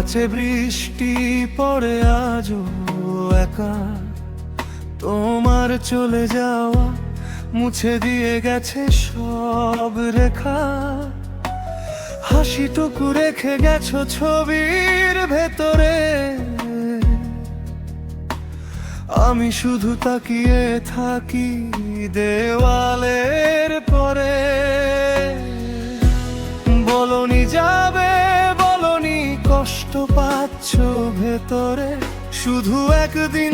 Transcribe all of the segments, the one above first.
কাছে বৃষ্টি পড়ে আজও একা, তোমার চলে যাওয়া মুছে দিয়ে গেছে সব রেখা। হাসিটুকু রেখে গেছো ছবির ভেতরে, আমি শুধু তাকিয়ে থাকি দেওয়ালের পরে। বলনি যাবে, বলনি কষ্ট পাচ্ছ ভেতরে, শুধু একদিন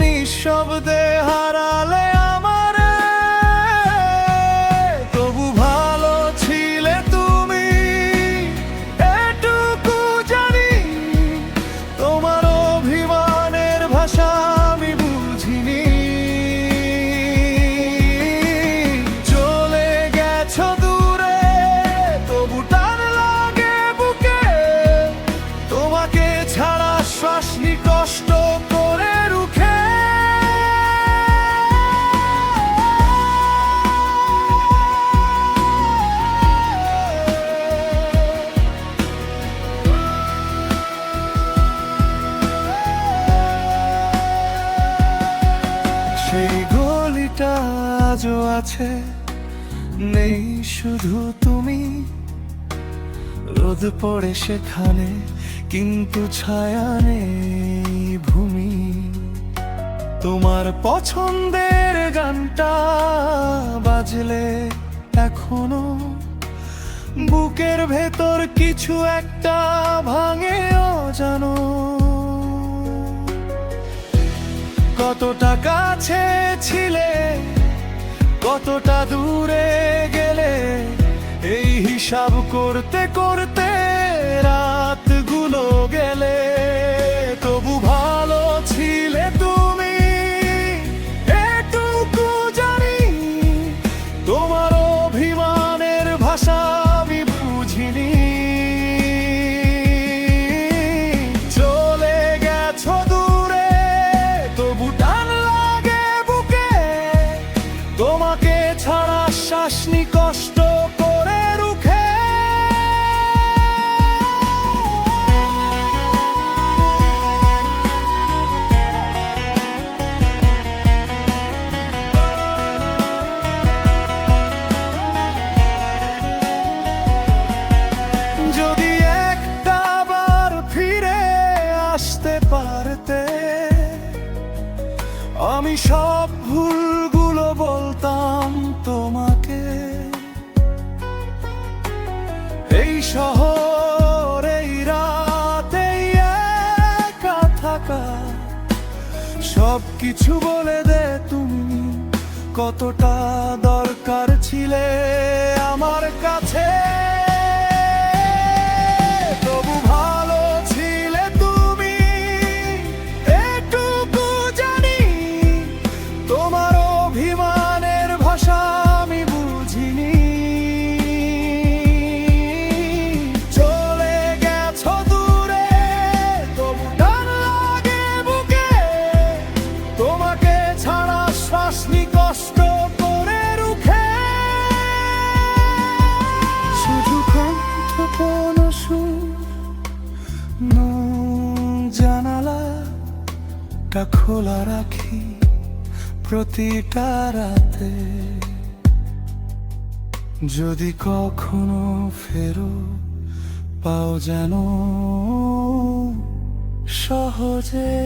নিঃশব্দে হারালে আমারে। তবু ভালো ছিলে তুমি, এটুকু জানি। তোমার অভিমানের ভাষা আমি বুঝিনি। চলে গেছো দূরে, তবু টান লাগে বুকে। তোমাকে ছাড়া শ্বাস নি কষ্ট করে রুখে। সেই গলিটা আজও আছে, নেই শুধু তুমি। রোদ পড়ে সেখানে, কিন্তু ছায়া নেই ভূমি। তোমার পছন্দের গানটা বাজলে এখনো বুকের ভেতর কিছু একটা ভাঙে অজানো। কতটা কাছে ছিলে, কতটা দূরে গেলে, এই হিসাব করতে করতে রাতগুলো গেলে। তবু ভালো ছিলে তুমি, এটুকু জানি। তোমার অভিমানের ভাষা আমি বুঝিনি। চলে গেছো দূরে, তবু টান লাগে বুকে। তোমাকে ছাড়া শ্বাস নি কষ্ট করে রুখে। যদি একটা বার ফিরে আসতে পারতে, আমি সব ভুলগুলো বলতাম তোমাকে। এই শহর, এই রাত, এই একা থাকা, সব কিছু বলে দে তুমি। কতটা দরকার ছিলে আমার কাছে। তবু ভালো ছিলে তুমি, এটুকু জানি। তোমার অভিমানের ভাষা আমি বুঝিনি। চলে গেছো দূরে, তবু টান লাগে বুকে। তোমাকে ছাড়া শ্বাস নি কষ্ট করে রুখে। শুধু কণ্ঠপন জানালাটা খোলা রাখি প্রতিটা রাতে। যদি কখনো ফেরো পাও যেন সহজে।